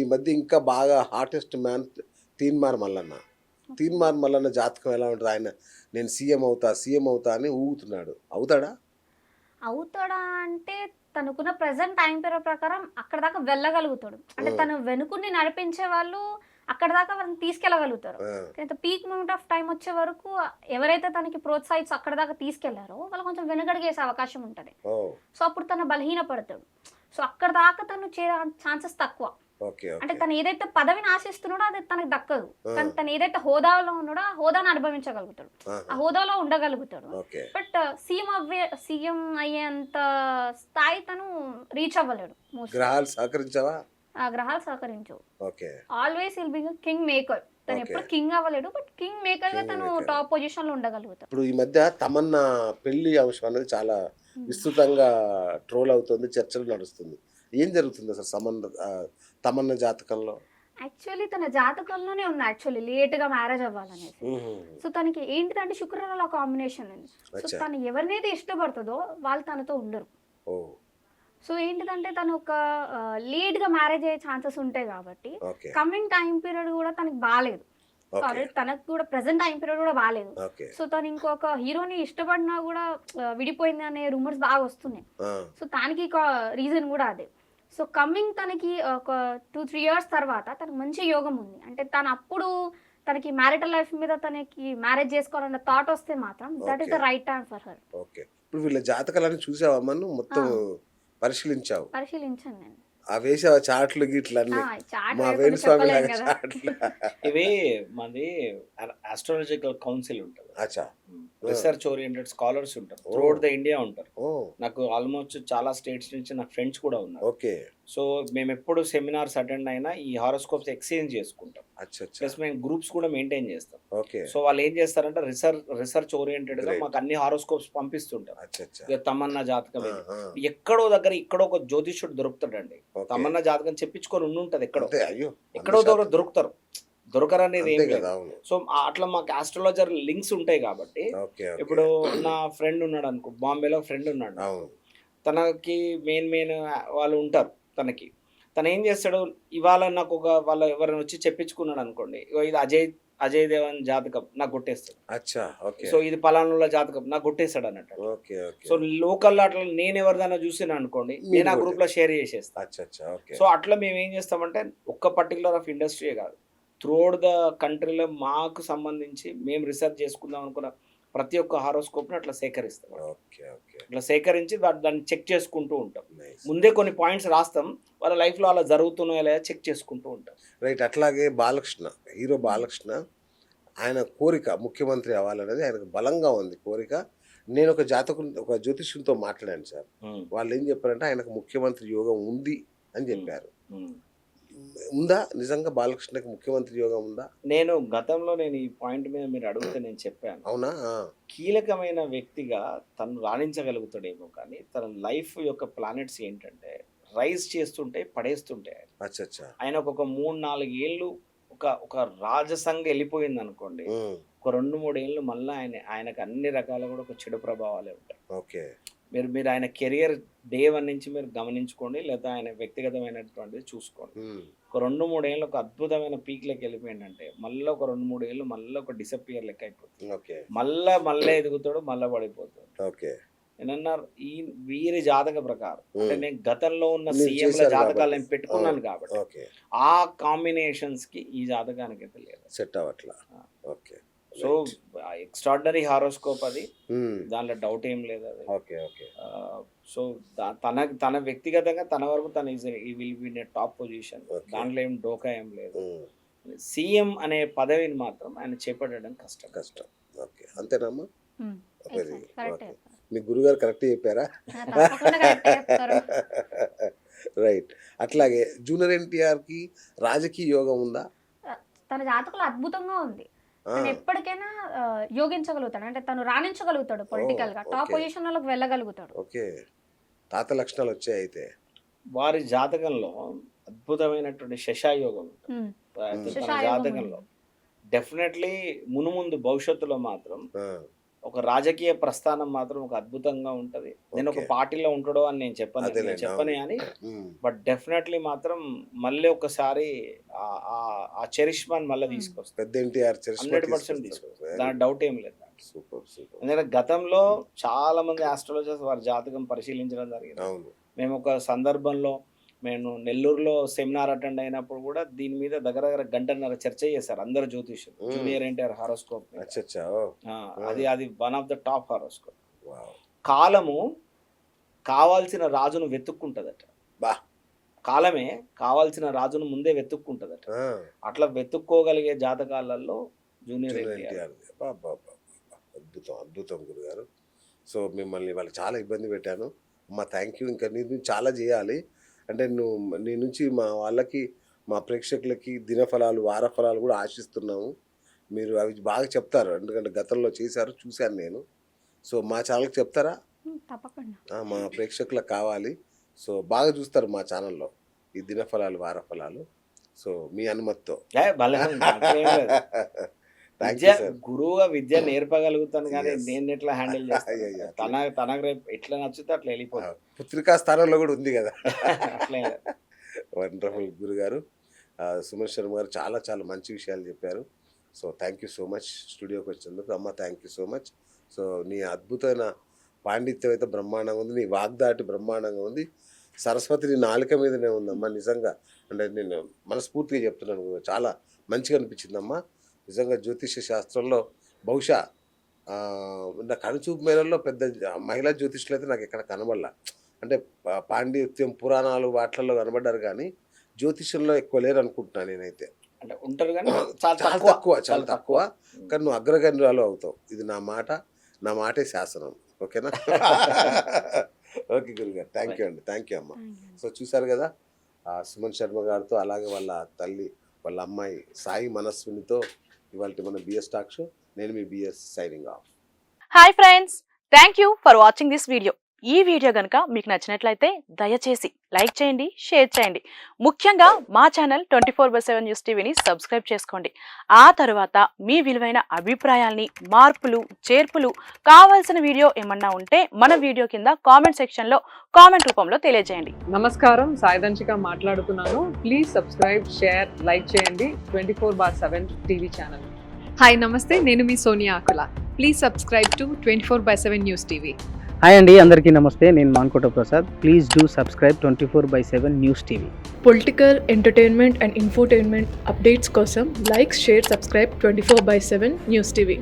ఈ మధ్య ఇంకా బాగా హాటెస్ట్ మ్యాన్ తీన్మార్ మల్లన్న. తీన్మార్ మల్లన్న జాతకం ఎలా ఉంటది? ఆయన నేను సీఎం అవుతా అని ఊగుతున్నాడు. అవుతాడా? అవుతాడా అంటే తనకున్న ప్రెజెంట్ టైం పీరియడ్ ప్రకారం అక్కడి దాకా వెళ్ళగలుగుతాడు. అంటే హ్మ్. తను వెనుకుండి నడిపించే వాళ్ళు అక్కడి దాకా వాళ్ళని తీసుకెళ్ళగలుగుతారు. ఆ! కానీ పీక్ మూమెంట్ ఆఫ్ టైమ్ వచ్చే వరకు ఎవరైతే తనకి ప్రోత్సహించి అక్కడి దాకా తీసుకెళ్లారో వాళ్ళు కొంచెం వెనకడుగేసే అవకాశం ఉంటది. ఓహ్! సో, అప్పుడు తను బలహీనపడతాడు. సో, అక్కడి దాకా తను ఛాన్సెస్ తక్కువ. ఓకే. అంటే ఓకే. తను ఏదైతే పదవిని ఆశిస్తున్నాడో అది తనకు దక్కదు. ఆ! కానీ తను ఏదైతే హోదాలో ఉన్నాడో ఆ హోదాను అనుభవించగలుగుతాడు. ఆ ఆహా! హోదాలో ఉండగలుగుతాడు. ఓకే. బట్ సీఎం అయ్యేంత స్థాయి తను రీచ్ అవ్వలేడు మోస్ట్‌లీ. గ్రహాలు సహకరించవా? ఆ గ్రహాలు సహకరించవు. Okay. Always will be king maker. తను ఓకే. ఎప్పుడు కింగ్ అవ్వలేడు. బట్ కింగ్ మేకర్‌గా కింగ్ తను మేకర్. టాప్ పొజిషన్‌లో ఉండగలుగుతాడు. ఇప్పుడు ఈ మధ్య తమన్నా పెళ్లి అంశం అనేది చాలా హ్మ్. విస్తృతంగా ట్రోల్ అవుతుంది. చర్చలు నడుస్తుంది. ఏం జరుగుతుంది అసలు తమన్నా జాతకంలో? యాక్చువల్లీ తన జాతకంలోనే ఉంది లేట్‌గా మ్యారేజ్ అవ్వాలనేసి. హుహు. సో, తనకి ఏంటిదంటే శుక్రవారం కాంబినేషన్ ఉంది. సో, అచ్చా! తను ఎవరినైతే ఇష్టపడుతదో వాళ్ళు తనతో ఉండరు. ఓహ్! సో, ఏంటిదంటే తను ఒక లేట్‌గా మ్యారేజ్ అయ్యే ఛాన్సెస్ ఉంటాయి కాబట్టి, ఓకే. కమింగ్ టైమ్ పీరియడ్ గూడా తనకి బాలేదు. So, okay. ఆల్రెడీ తనకు కూడా ప్రెజెంట్ టైమ్ పీరియడ్ గూడా బాలేదు. ఓకే. సో, తను ఇంకొక హీరోని ఇష్టపడినా గూడా విడిపోయింది అనే రూమర్స్ బాగా వస్తున్నాయి. ఆ! సో, దానికి రీజన్ గూడా అదే. సో, కమింగ్ తనకి ఒక 2, 3 ఇయర్స్ తర్వాత తనకు మంచి యోగం ఉంది. అంటే తనప్పుడు తనకి మ్యారిటల్ లైఫ్ మీద తనకి మ్యారేజ్ చేసుకోవాలన్న థాట్ వస్తే మాత్రం that is okay. The right time for her. Okay. ఇప్పుడు వీళ్ళ జాతకాలన్నీ చూసావా నువ్వు? ఆ! మొత్తం పరిశీలించావు. పరిశీలించాను నేను. వేసావా చార్ట్‌లు ఆ! గీట్లన్నీ? చాట్ మా వేయకుండా చెప్పలేం వేణుస్వామిలాగా గదా! చార్ట్‌లా? ఇవి మాది ఆస్ట్రాలజికల్ కౌన్సిల్ ఉంటది. అచ్చా! ఆ! రిసెర్చ్ ఓరియెంటెడ్ స్కాలర్స్ ఉంటారు. ఓహ్! త్రూఅవుట్ ద ఇండియా ఉంటారు. ఓహ్! నాకు ఆల్మోస్ట్ చాలా స్టేట్స్ నుంచి నాకు ఫ్రెండ్స్ కూడా ఉన్నారు. ఓకే. సో, మేమెప్పుడు సెమినార్స్ అటెండ్ అయినా ఈ హారోస్కోప్స్ ఎక్స్‌చేంజ్ చేసుకుంటాం. అచ్చచ్చా! ప్లస్ మేము గ్రూప్స్ కూడా మెయింటైన్ చేస్తాం. ఓకే. సో, వాళ్ళేం చేస్తారంటే రిసర్చ్ ఓరియెంటెడ్‌గా గ్రేట్. మాకు అన్ని హారోస్కోప్స్ పంపిస్తుంటారు. అచ్చచ్చా! ఇక తమన్నా జాతకం ఆ! ఇది. ఆ! ఎక్కడో దగ్గర ఇక్కడో ఒక జ్యోతిష్యుడు దొరుకుతాడండి. ఓకే. తమన్నా జాతకం చెప్పించుకొని ఉండుంటది ఎక్కడో. అంతే. అయ్యో! ఎక్కడో దగ్గర 100% దొరుకుతారు. దొరకరనేది అంతే ఏం గదా! లేదు. అవును. సో, అట్లా మాకు ఆస్ట్రాలజర్ లింక్స్ ఉంటాయి కాబట్టి, ఓకే. ఓకే. ఇప్పుడు నా ఫ్రెండ్ ఉన్నాడనుకో, బాంబేలో ఫ్రెండ్ ఉన్నాడు నాకు. అవును. తనకి మెయిన్ వాళ్ళు ఉంటారు తనకి. తనేం చేస్తాడు, ఇవాళ వాళ్ళు ఎవరైనా వచ్చి చెప్పించుకున్నాడనుకోండి, ఇగో ఇది అజయ్ దేవగన్ జాతకం నాకు కొట్టేస్తాడు. అచ్చా! ఓకే. సో, ఇది పలానోళ్ళ జాతకం నాకు కొట్టేస్తాడన్నట్టు. ఓకే. ఓకే. సో, లోకల్‌లో అట్లా నేనెవరిదైనా చూసినాననుకోండి, మీకు నేను ఆ కొట్టే గ్రూప్‌లో షేర్ చేసేస్తా. అచ్చచ్చా! ఓకే. సో, అట్లా మేమేం చేస్తామంటే, ఒక్క పర్టిక్యులర్ ఆఫ్ ఇండస్ట్రీయే కాదు. త్రూఅవుట్ ద కంట్రీలో మాకు సంబంధించి మేము రిసర్చ్ చేసుకుందాం అనుకున్న ప్రతి ఒక్క హారోస్కోప్‌ని అట్లా సేకరిస్తాం. ఓకే. ఓకే. అట్లా సేకరించి దాన్ని చెక్ చేసుకుంటూ ఉంటాం. నైస్. ముందే కొన్ని పాయింట్స్ రాస్తాం. వాళ్ళ లైఫ్‌లో అలా జరుగుతున్నాయా లేదా చెక్ చేసుకుంటూ ఉంటాం. రైట్. అట్లాగే హీరో బాలకృష్ణ ఆయన కోరిక ముఖ్యమంత్రి అవ్వాలనేది ఆయనకు బలంగా ఉంది కోరిక. ఒక జ్యోతిష్యునితో మాట్లాడాను సార్. హ్మ్. వాళ్ళేం చెప్పారంటే ఆయనకు ముఖ్యమంత్రి యోగం ఉంది అని హ్మ్. చెప్పారు. హ్మ్. ఉందా? నిజంగా బాలకృష్ణకి ముఖ్యమంత్రి యోగం ఉందా? గతంలో ఈ పాయింట్ మీద మీరు అడిగితే నేను చెప్పాను. అవునా? ఆ! కీలకమైన వ్యక్తిగా తను రాణించగలుగుతాడేమో కానీ, తన లైఫ్ యొక్క ప్లానెట్స్ ఏంటంటే, రైజ్ చేస్తుంటే, పడేస్తుంటాయి ఆయన. అచ్చచ్చా! ఆయనకు ఒక 3, 4 ఏళ్ళు ఒక రాజసంగ ఎళ్ళిపోయిందనుకోండి. హ్మ్. ఒక 2, 3 ఏళ్ళు మళ్ళా ఆయనకు అన్ని రకాలుగా కూడా ఒక చెడు ప్రభావాలే ఉంటాయి. ఓకే. మీరు ఆయన కెరియర్ డే 1 నుంచి మీరు గమనించుకోండి. లేదా ఆయన వ్యక్తిగతమైనటువంటిది చూసుకోండి. హ్మ్. ఒక 2, 3 ఏళ్ళు ఒక అద్భుతమైన పీక్‌లోకి ఎళ్ళిపోయిండంటే, మళ్ళా ఒక 2, 3 ఏళ్ళు మళ్ళా ఒక డిసపియర్ లెక్క అయిపోతుంది. ఓకే. మళ్ళా ఎదుగుతాడు, మళ్ళా పడిపోతాడు. ఓకే. నేనన్నారు వీరి జాతక ప్రకారం అంటే హ్మ్. నేను గతంలో ఉన్న మీరు సీఎంల చేశారు జాతకాలు కాబట్టి. నేను పెట్టుకున్నాను అవును. కాబట్టి, ఓకే. ఆ కాంబినేషన్స్‌కి ఈ జాతకానికైతే లేదు. సెట్ అవ్వట్లా. ఆ! Okay. So, right. Extraordinary horoscope అది. హ్మ్. దాంట్లో డౌట్ ఏం లేదది. ఓకే. ఓకే. సో, తన వ్యక్తిగతంగా తన వరకు he will be in a top position. Okay. దాంట్లో ఏం డోకా ఏం లేదు. హ్మ్. సీఎం అనే పదవిని మాత్రం ఆయన చేపట్టడం కష్టం. కష్టం. ఓకే. అంతేనమ్మా? హ్మ్. Very exact. కరెక్టే ఓకే. చెప్పారు. మీ గురుగారు కరెక్టే చెప్పారా? తప్పకుండా కరెక్టే చెప్తారు. రైట్. అట్లాగే జూనియర్ ఎన్టీఆర్‌కి రాజకీయ యోగం ఉందా? ఆహ్, తన జాతకంలో అద్భుతంగా ఉంది. ఆ! తను ఎప్పటికైనా యోగించగలుగుతాడు. అంటే తను రాణించగలుగుతాడు ఓహ్! పొలిటికల్‌గా. Top okay. పొజిషన్‌లోకి వెళ్ళగలుగుతాడు. ఓకే. తాత లక్షణాలొచ్చాయి అయితే. వారి జాతకంలో అద్భుతమైనటువంటి శశాయోగం ఉంటుంది. హ్మ్. అయితే హ్మ్. తన శశాయోగం జాతకంలో ఉంది. డెఫినెట్‌లీ మునుముందు భవిష్యత్తులో మాత్రం ఆ! ఒక రాజకీయ ప్రస్థానం మాత్రం ఒక అద్భుతంగా ఉంటది. నేను ఒక ఓకే. పార్టీలో ఉంటాడో అని నేను చెప్పను అదేలేండి, చెప్పను అవును. అని, ఉమ్, బట్ డెఫినెట్లీ మాత్రం మళ్ళీ ఒకసారి ఆ చరిష్మాని మళ్ళీ తీసుకొస్తాను. పెద్ద ఎన్టీఆర్ 100% తీసుకొస్తాను, దాని డౌట్ ఏం లేదు. Super super. ఎందుకంటే గతంలో చాలా మంది ఆస్ట్రాలజర్స్ వారి జాతకం పరిశీలించడం జరిగింది. అవును. మేము ఒక సందర్భంలో నేను నెల్లూరులో సెమినార్ అటెండ్ అయినప్పుడు కూడా దీని మీద దగ్గర దగ్గర గంటన్నర చర్చ చేశారు అందరు జ్యోతిష్యులు. జూనియర్ ఎన్టీఆర్ హారోస్కోప్ మీద. అచ్చా. అది one of the top horoscope. Wow. కాలము కావాల్సిన రాజును వెతుక్కుంటదట. బా. కాలమే కావాల్సిన రాజును ముందే వెతుక్కుంటదట. ఆ, అట్లా వెతుక్కోగలిగే జాతకాలలో జూనియర్ జూనియర్ ఎన్టీఆర్. ఎన్టీఆర్. బా, బా, బా, బా. అద్భుతం అద్భుతం గురుగారు. సో మిమ్మల్ని వాళ్ళు చాలా ఇబ్బంది పెట్టాను అమ్మ. Thank you. ఇంకా నీ నుంచి చాలా చేయాలి. అంటే నువ్వు నీ నుంచి మా వాళ్ళకి, మా ప్రేక్షకులకి దినఫలాలు, వార ఫలాలు కూడా ఆశిస్తున్నాము. మీరు అవి బాగా చెప్తారు, ఎందుకంటే గతంలో చేశారు, చూశాను నేను. సో మా ఛానల్కి చెప్తారా? తప్పకుండా. మా ప్రేక్షకులకు కావాలి. సో బాగా చూస్తారు మా ఛానల్లో ఈ దినఫలాలు, వార ఫలాలు. సో మీ అనుమతితో. భలే ఉంది, అట్లేం లేదు. Thank Vidya you sir. గురువుగా విద్య నేర్పగలుగుతాను కానీ Yes. నేను ఎట్లా హ్యాండిల్ చేస్తాను? అయ్యయ్య, తనకు రేపు ఎట్లా నచ్చితే అట్లా వెళ్ళిపోతాను. పుత్రికా స్థానంలో కూడా ఉంది కదా. అట్లే వండర్ఫుల్ గురుగారు. సుమన్ శర్మ గారు చాలా చాలా మంచి విషయాలు చెప్పారు. So thank you so much స్టూడియోకి వచ్చినందుకు. అమ్మ thank you so much. So నీ అద్భుతమైన పాండిత్యం అయితే బ్రహ్మాండంగా ఉంది, నీ వాగ్దాటి బ్రహ్మాండంగా ఉంది. సరస్వతి నీ నాలుక మీదనే ఉందమ్మా. నిజంగా అంటే నేను మనస్ఫూర్తిగా చెప్తున్నాను, చాలా మంచిగా అనిపించిందమ్మా. నిజంగా జ్యోతిష శాస్త్రంలో బహుశా నా కనుచూపు మేరల్లో పెద్ద మహిళా జ్యోతిష్యులు అయితే నాకు ఎక్కడ కనబడలా. అంటే పాండిత్యం పురాణాలు వాటిల్లో కనబడ్డారు కానీ జ్యోతిష్యంలో ఎక్కువ లేరు అనుకుంటున్నాను నేనైతే. అంటే ఉంటారు కానీ చాలా చాలా తక్కువ. తక్కువ, చాలా తక్కువ. కానీ నువ్వు అగ్రగణ్యురాలు అవుతావు. ఇది నా మాటే శాసనం. ఓకేనా? ఓకే గురుగారు, థ్యాంక్ యూ అండి. థ్యాంక్ యూ అమ్మ. సో చూసారు కదా సుమన్ శర్మ గారితో, అలాగే వాళ్ళ తల్లి, వాళ్ళ అమ్మాయి సాయి మనస్వినితో ఇవాళ మన బిఎస్ టాక్ షో. నేను మీ BS signing off. Hi friends, thank you for watching this video. ఈ వీడియో గనుక మీకు నచ్చినట్లయితే దయచేసి లైక్ చేయండి, షేర్ చేయండి. ముఖ్యంగా మా ఛానల్ 24/7 న్యూస్ టీవీని సబ్స్క్రైబ్ చేసుకోండి. ఆ తర్వాత మీ విలువైన అభిప్రాయాల్ని, మార్పులు, చేర్పులు, కావాల్సిన వీడియో ఏమన్నా ఉంటే మన వీడియో కింద కామెంట్ సెక్షన్లో కామెంట్ రూపంలో తెలియజేయండి. నమస్కారం, సాయిదంచిక మాట్లాడుతున్నాను. ప్లీజ్ సబ్స్క్రైబ్, షేర్, లైక్ చేయండి 24/7 టీవీ ఛానల్. హాయ్ నమస్తే, నేను మీ Sonia Akula. Please subscribe to 24/7 news TV. Hi అండి, అందరికీ నమస్తే. నేను Mankota Prasad. Please do subscribe 24/7 news TV. Political, entertainment and infotainment updates కోసం like, share, subscribe 24/7 news TV.